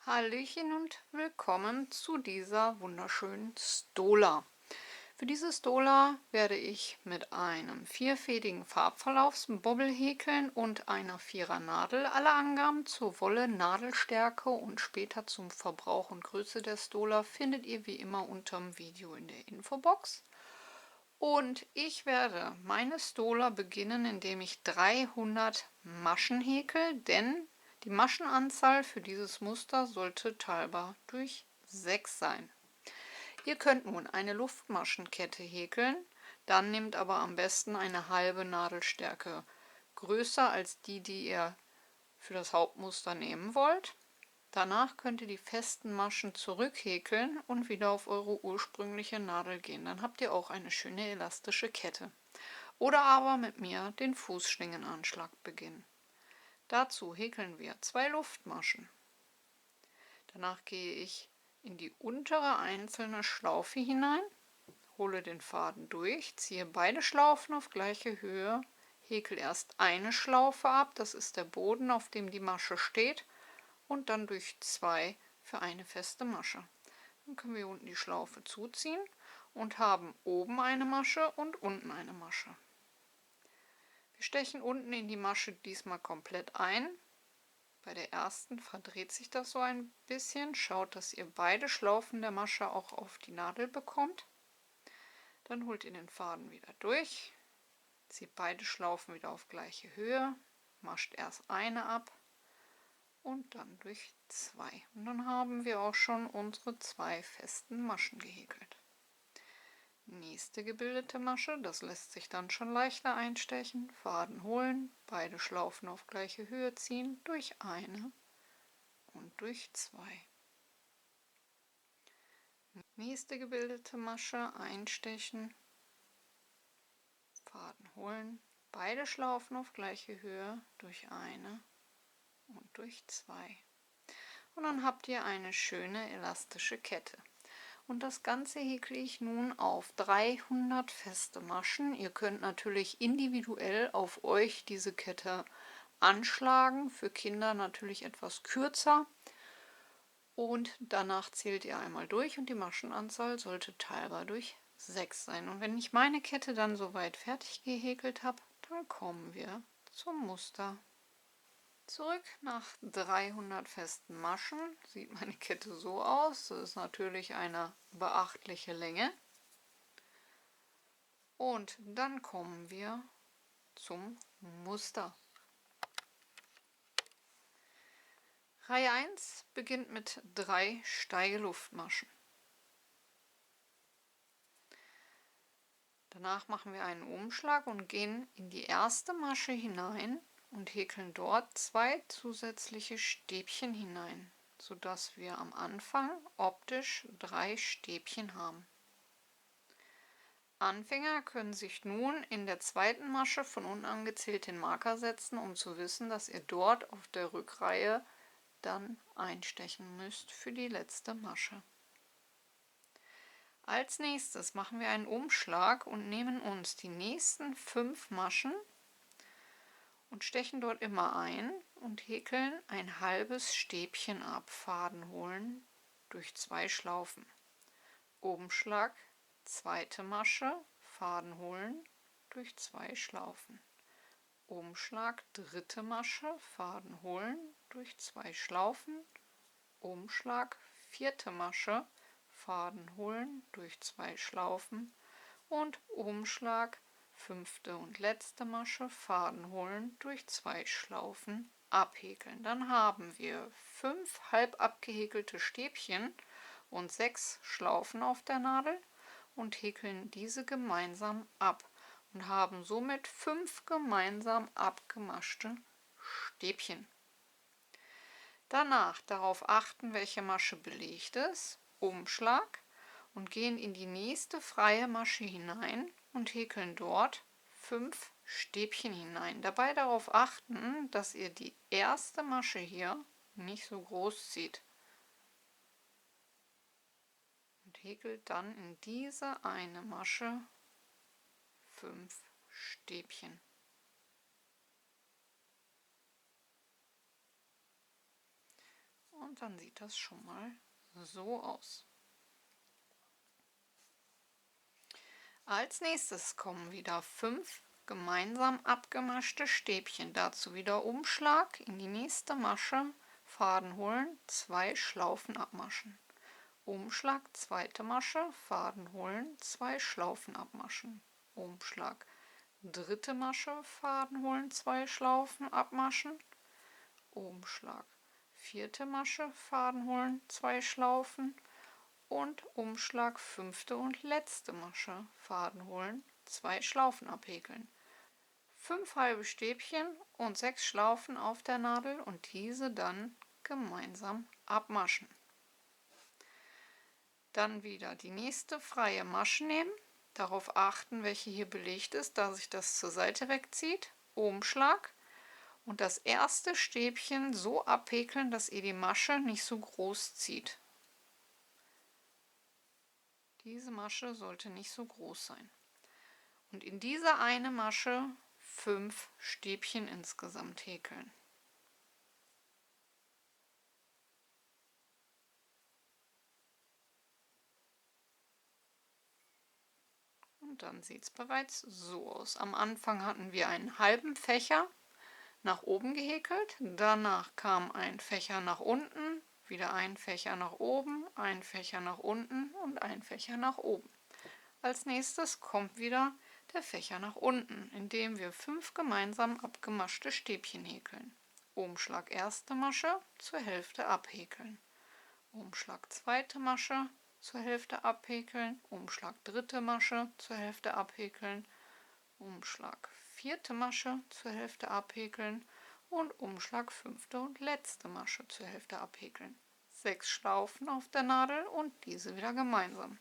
Hallöchen und willkommen zu dieser wunderschönen Stola. Für diese Stola werde ich mit einem vierfädigen Farbverlaufsbobbel häkeln und einer Vierer-Nadel. Alle Angaben zur Wolle, Nadelstärke und später zum Verbrauch und Größe der Stola findet ihr wie immer unter dem Video in der Infobox. Und ich werde meine Stola beginnen, indem ich 300 Maschen häkel, denn die Maschenanzahl für dieses Muster sollte teilbar durch 6 sein. Ihr könnt nun eine Luftmaschenkette häkeln, dann nehmt aber am besten eine halbe Nadelstärke größer als die ihr für das Hauptmuster nehmen wollt. Danach könnt ihr die festen Maschen zurückhäkeln und wieder auf eure ursprüngliche Nadel gehen. Dann habt ihr auch eine schöne elastische Kette. Oder aber mit mir den Fußschlingenanschlag beginnen. Dazu häkeln wir 2 Luftmaschen. Danach gehe ich in die untere einzelne Schlaufe hinein, hole den Faden durch, ziehe beide Schlaufen auf gleiche Höhe, häkel erst eine Schlaufe ab, das ist der Boden, auf dem die Masche steht, und dann durch 2 für eine feste Masche. Dann können wir unten die Schlaufe zuziehen und haben oben eine Masche und unten eine Masche. Wir stechen unten in die Masche diesmal komplett ein. Bei der ersten verdreht sich das so ein bisschen. Schaut, dass ihr beide Schlaufen der Masche auch auf die Nadel bekommt. Dann holt ihr den Faden wieder durch, zieht beide Schlaufen wieder auf gleiche Höhe, mascht erst eine ab und dann durch 2. Und dann haben wir auch schon unsere 2 festen Maschen gehäkelt. Nächste gebildete Masche, das lässt sich dann schon leichter einstechen. Faden holen, beide Schlaufen auf gleiche Höhe ziehen, durch eine und durch 2. Nächste gebildete Masche einstechen, Faden holen, beide Schlaufen auf gleiche Höhe, durch eine und durch 2. Und dann habt ihr eine schöne elastische Kette. Und das Ganze häkle ich nun auf 300 feste Maschen. Ihr könnt natürlich individuell auf euch diese Kette anschlagen. Für Kinder natürlich etwas kürzer. Und danach zählt ihr einmal durch und die Maschenanzahl sollte teilbar durch 6 sein. Und wenn ich meine Kette dann soweit fertig gehäkelt habe, dann kommen wir zum Muster. Zurück nach 300 festen Maschen sieht meine Kette so aus. Das ist natürlich eine beachtliche Länge. Und dann kommen wir zum Muster. Reihe 1 beginnt mit 3 Steigeluftmaschen. Danach machen wir einen Umschlag und gehen in die erste Masche hinein und häkeln dort 2 zusätzliche Stäbchen hinein, sodass wir am Anfang optisch 3 Stäbchen haben. Anfänger können sich nun in der zweiten Masche von unten angezählt den Marker setzen, um zu wissen, dass ihr dort auf der Rückreihe dann einstechen müsst für die letzte Masche. Als nächstes machen wir einen Umschlag und nehmen uns die nächsten 5 Maschen und stechen dort immer ein und häkeln ein halbes Stäbchen ab. Faden holen durch 2 Schlaufen. Umschlag, zweite Masche, Faden holen durch 2 Schlaufen. Umschlag, dritte Masche, Faden holen durch 2 Schlaufen. Umschlag, vierte Masche, Faden holen durch 2 Schlaufen und Umschlag, fünfte und letzte Masche, Faden holen durch 2 Schlaufen abhäkeln. Dann haben wir 5 halb abgehäkelte Stäbchen und 6 Schlaufen auf der Nadel und häkeln diese gemeinsam ab und haben somit 5 gemeinsam abgemaschte Stäbchen. Danach darauf achten, welche Masche belegt ist, Umschlag, und gehen in die nächste freie Masche hinein und häkeln dort 5 Stäbchen hinein. Dabei darauf achten, dass ihr die erste Masche hier nicht so groß zieht. Und häkelt dann in diese eine Masche 5 Stäbchen. Und Und dann sieht das schon mal so aus. Als nächstes kommen wieder 5 gemeinsam abgemaschte Stäbchen. Dazu wieder Umschlag, in die nächste Masche, Faden holen, 2 Schlaufen abmaschen. Umschlag, zweite Masche, Faden holen, 2 Schlaufen abmaschen. Umschlag, dritte Masche, Faden holen, 2 Schlaufen abmaschen. Umschlag, vierte Masche, Faden holen, 2 Schlaufen und Umschlag, fünfte und letzte Masche, Faden holen, 2 Schlaufen abhäkeln. 5 halbe Stäbchen und 6 Schlaufen auf der Nadel und diese dann gemeinsam abmaschen. Dann wieder die nächste freie Masche nehmen, darauf achten, welche hier belegt ist, da sich das zur Seite wegzieht. Umschlag und das erste Stäbchen so abhäkeln, dass ihr die Masche nicht so groß zieht. Diese Masche sollte nicht so groß sein. Und in diese eine Masche 5 Stäbchen insgesamt häkeln. Und dann sieht es bereits so aus. Am Anfang hatten wir einen halben Fächer nach oben gehäkelt, danach kam ein Fächer nach unten, wieder ein Fächer nach oben, ein Fächer nach unten und ein Fächer nach oben. Als nächstes kommt wieder der Fächer nach unten, indem wir 5 gemeinsam abgemaschte Stäbchen häkeln. Umschlag erste Masche, zur Hälfte abhäkeln. Umschlag zweite Masche, zur Hälfte abhäkeln. Umschlag dritte Masche, zur Hälfte abhäkeln. Umschlag vierte Masche, zur Hälfte abhäkeln. Und Umschlag fünfte und letzte Masche, zur Hälfte abhäkeln. 6 Schlaufen auf der Nadel und diese wieder gemeinsam.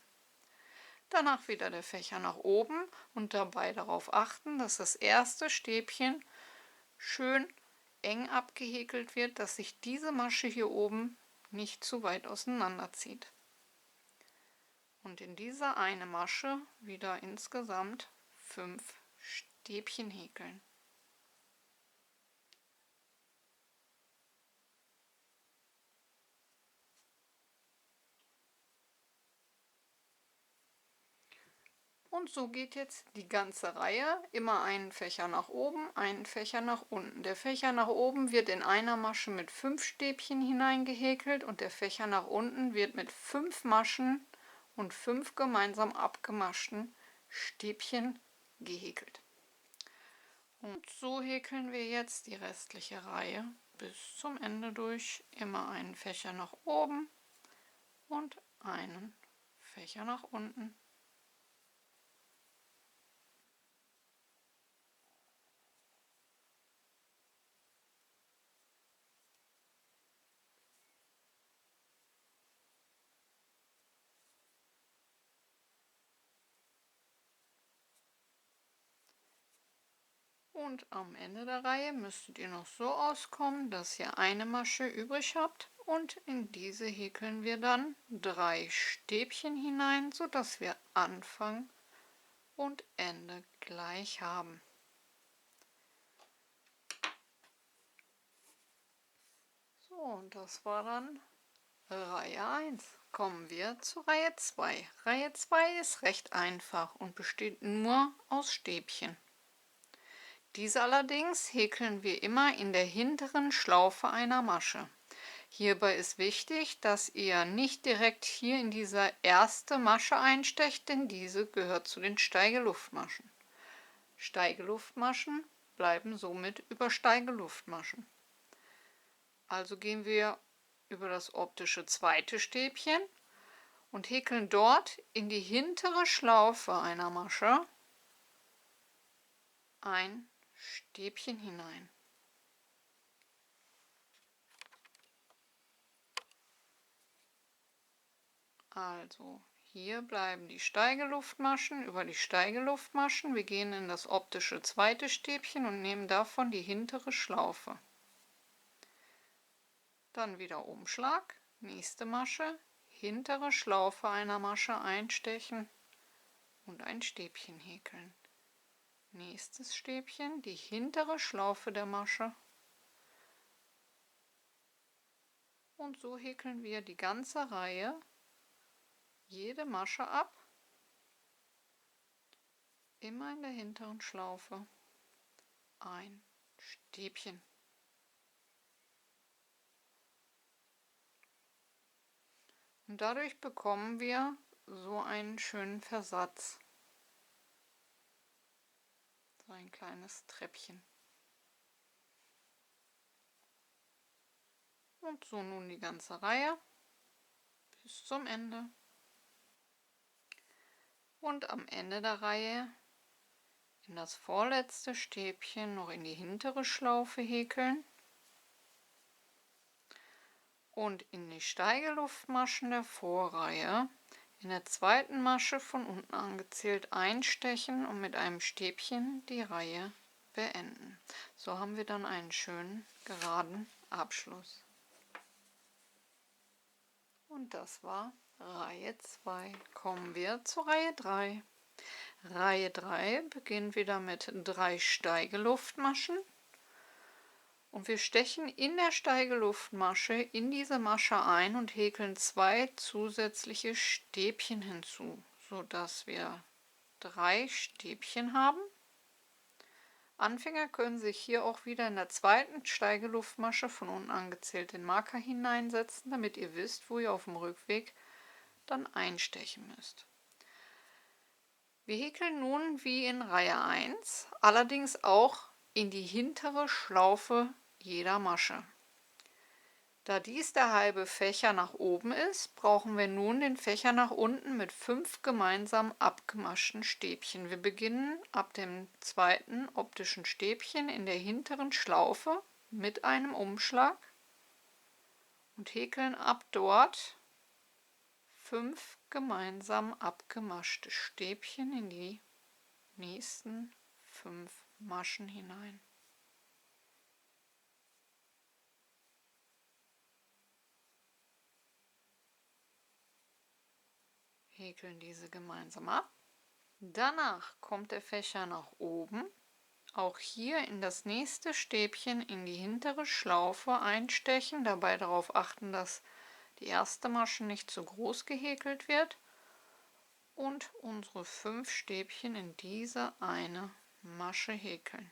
Danach wieder der Fächer nach oben und dabei darauf achten, dass das erste Stäbchen schön eng abgehäkelt wird, dass sich diese Masche hier oben nicht zu weit auseinanderzieht. Und in diese eine Masche wieder insgesamt 5 Stäbchen häkeln. Und so geht jetzt die ganze Reihe, immer einen Fächer nach oben, einen Fächer nach unten. Der Fächer nach oben wird in einer Masche mit 5 Stäbchen hineingehäkelt und der Fächer nach unten wird mit 5 Maschen und 5 gemeinsam abgemaschten Stäbchen gehäkelt. Und so häkeln wir jetzt die restliche Reihe bis zum Ende durch. Immer einen Fächer nach oben und einen Fächer nach unten. Und am Ende der Reihe müsstet ihr noch so auskommen, dass ihr eine Masche übrig habt und in diese häkeln wir dann 3 Stäbchen hinein, sodass wir Anfang und Ende gleich haben. So, und das war dann Reihe 1. Kommen wir zu Reihe 2. Reihe 2 ist recht einfach und besteht nur aus Stäbchen. Diese allerdings häkeln wir immer in der hinteren Schlaufe einer Masche. Hierbei ist wichtig, dass ihr nicht direkt hier in diese erste Masche einstecht, denn diese gehört zu den Steigeluftmaschen. Steigeluftmaschen bleiben somit über Steigeluftmaschen. Also gehen wir über das optische zweite Stäbchen und häkeln dort in die hintere Schlaufe einer Masche ein Stäbchen hinein. Also hier bleiben die Steigeluftmaschen über die Steigeluftmaschen. Wir gehen in das optische zweite Stäbchen und nehmen davon die hintere Schlaufe. Dann wieder Umschlag, nächste Masche, hintere Schlaufe einer Masche einstechen und ein Stäbchen häkeln. Nächstes Stäbchen, die hintere Schlaufe der Masche Und so häkeln wir die ganze Reihe, jede Masche ab, immer in der hinteren Schlaufe ein Stäbchen. Und dadurch bekommen wir so einen schönen Versatz, so ein kleines Treppchen. Und so nun die ganze Reihe bis zum Ende. Und am Ende der Reihe in das vorletzte Stäbchen noch in die hintere Schlaufe häkeln und in die Steigeluftmaschen der Vorreihe in der zweiten Masche von unten angezählt einstechen und mit einem Stäbchen die Reihe beenden. So haben wir dann einen schönen geraden Abschluss. Und das war Reihe 2. Kommen wir zur Reihe 3. Reihe 3 beginnt wieder mit 3 Steigeluftmaschen. Und wir stechen in der Steigeluftmasche in diese Masche ein und häkeln 2 zusätzliche Stäbchen hinzu, sodass wir 3 Stäbchen haben. Anfänger können sich hier auch wieder in der zweiten Steigeluftmasche von unten angezählt den Marker hineinsetzen, damit ihr wisst, wo ihr auf dem Rückweg dann einstechen müsst. Wir häkeln nun wie in Reihe 1, allerdings auch in die hintere Schlaufe jeder Masche. Da dies der halbe Fächer nach oben ist, brauchen wir nun den Fächer nach unten mit 5 gemeinsam abgemaschten Stäbchen. Wir beginnen ab dem zweiten optischen Stäbchen in der hinteren Schlaufe mit einem Umschlag und häkeln ab dort 5 gemeinsam abgemaschte Stäbchen in die nächsten 5 Maschen hinein. Häkeln diese gemeinsam ab. Danach kommt der Fächer nach oben. Auch hier in das nächste Stäbchen in die hintere Schlaufe einstechen, dabei darauf achten, dass die erste Masche nicht zu groß gehäkelt wird und unsere 5 Stäbchen in diese eine Masche häkeln.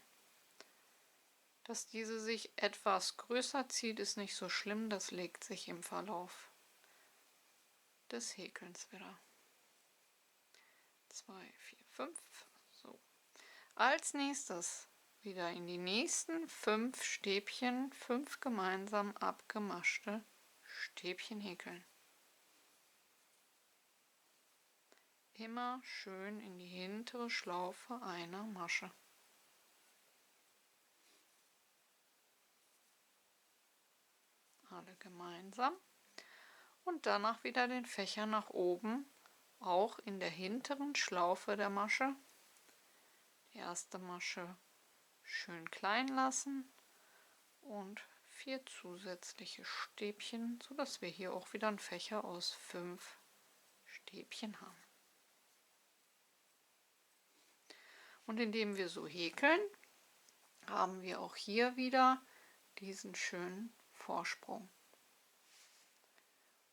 Dass diese sich etwas größer zieht, ist nicht so schlimm, das legt sich im Verlauf des Häkelns wieder. 2, 4, 5. So. Als nächstes wieder in die nächsten 5 Stäbchen 5 gemeinsam abgemaschte Stäbchen häkeln. Immer schön in die hintere Schlaufe einer Masche. Alle gemeinsam. Und danach wieder den Fächer nach oben, auch in der hinteren Schlaufe der Masche. Die erste Masche schön klein lassen und 4 zusätzliche Stäbchen, sodass wir hier auch wieder einen Fächer aus 5 Stäbchen haben. Und indem wir so häkeln, haben wir auch hier wieder diesen schönen Vorsprung.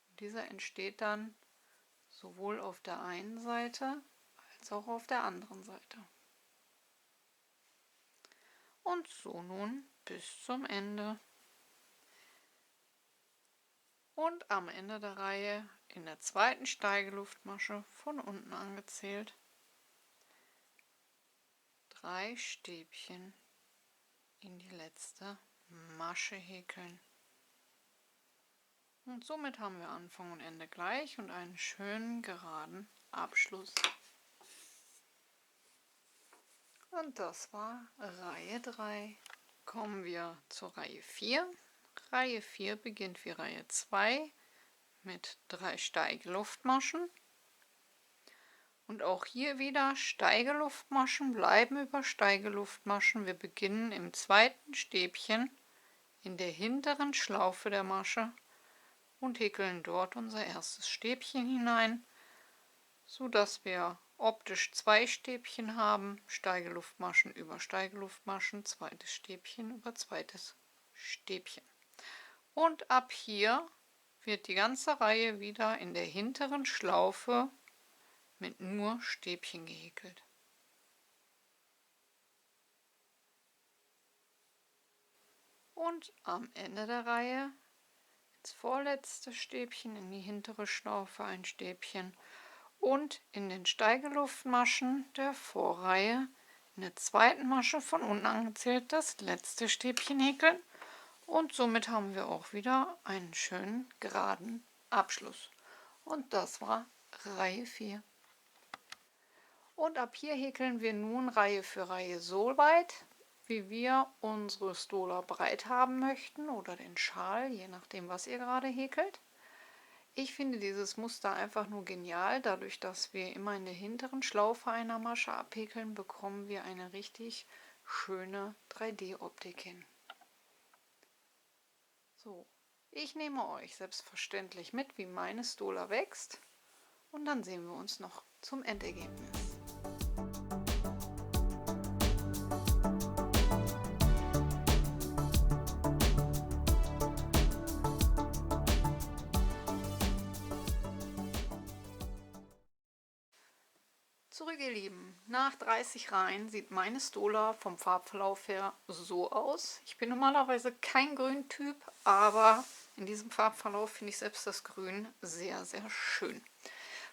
Und dieser entsteht dann sowohl auf der einen Seite als auch auf der anderen Seite. Und so nun bis zum Ende. Und am Ende der Reihe in der zweiten Steigeluftmasche von unten angezählt 3 Stäbchen in die letzte Masche häkeln. Und somit haben wir Anfang und Ende gleich und einen schönen geraden Abschluss. Und das war Reihe 3. Kommen wir zur Reihe 4. Reihe 4 beginnt wie Reihe 2 mit 3 Steigeluftmaschen. Und auch hier wieder Steigeluftmaschen, bleiben über Steigeluftmaschen. Wir beginnen im zweiten Stäbchen in der hinteren Schlaufe der Masche und häkeln dort unser erstes Stäbchen hinein, sodass wir optisch 2 Stäbchen haben, Steigeluftmaschen über Steigeluftmaschen, zweites Stäbchen über zweites Stäbchen. Und ab hier wird die ganze Reihe wieder in der hinteren Schlaufe mit nur Stäbchen gehäkelt. Und am Ende der Reihe ins vorletzte Stäbchen in die hintere Schlaufe ein Stäbchen und in den Steigeluftmaschen der Vorreihe in der zweiten Masche von unten angezählt das letzte Stäbchen häkeln. Und somit haben wir auch wieder einen schönen geraden Abschluss. Und das war Reihe 4. Und ab hier häkeln wir nun Reihe für Reihe so weit, wie wir unsere Stola breit haben möchten oder den Schal, je nachdem, was ihr gerade häkelt. Ich finde dieses Muster einfach nur genial. Dadurch, dass wir immer in der hinteren Schlaufe einer Masche abhäkeln, bekommen wir eine richtig schöne 3D-Optik hin. So, ich nehme euch selbstverständlich mit, wie meine Stola wächst, und dann sehen wir uns noch zum Endergebnis. Zurück, ihr Lieben. Nach 30 Reihen sieht meine Stola vom Farbverlauf her so aus. Ich bin normalerweise kein Grüntyp, aber in diesem Farbverlauf finde ich selbst das Grün sehr, sehr schön.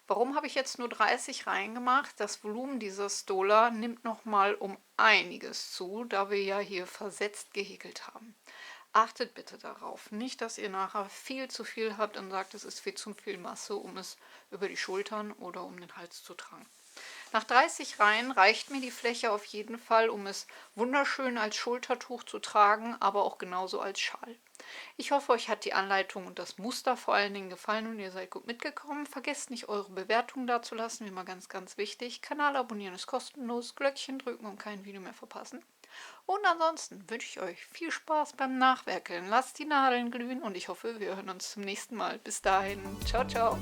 Warum habe ich jetzt nur 30 Reihen gemacht? Das Volumen dieser Stola nimmt nochmal um einiges zu, da wir ja hier versetzt gehäkelt haben. Achtet bitte darauf, nicht, dass ihr nachher viel zu viel habt und sagt, es ist viel zu viel Masse, um es über die Schultern oder um den Hals zu tragen. Nach 30 Reihen reicht mir die Fläche auf jeden Fall, um es wunderschön als Schultertuch zu tragen, aber auch genauso als Schal. Ich hoffe, euch hat die Anleitung und das Muster vor allen Dingen gefallen und ihr seid gut mitgekommen. Vergesst nicht, eure Bewertung dazulassen, wie immer ganz, ganz wichtig. Kanal abonnieren ist kostenlos, Glöckchen drücken und kein Video mehr verpassen. Und ansonsten wünsche ich euch viel Spaß beim Nachwerkeln. Lasst die Nadeln glühen und ich hoffe, wir hören uns zum nächsten Mal. Bis dahin, ciao, ciao.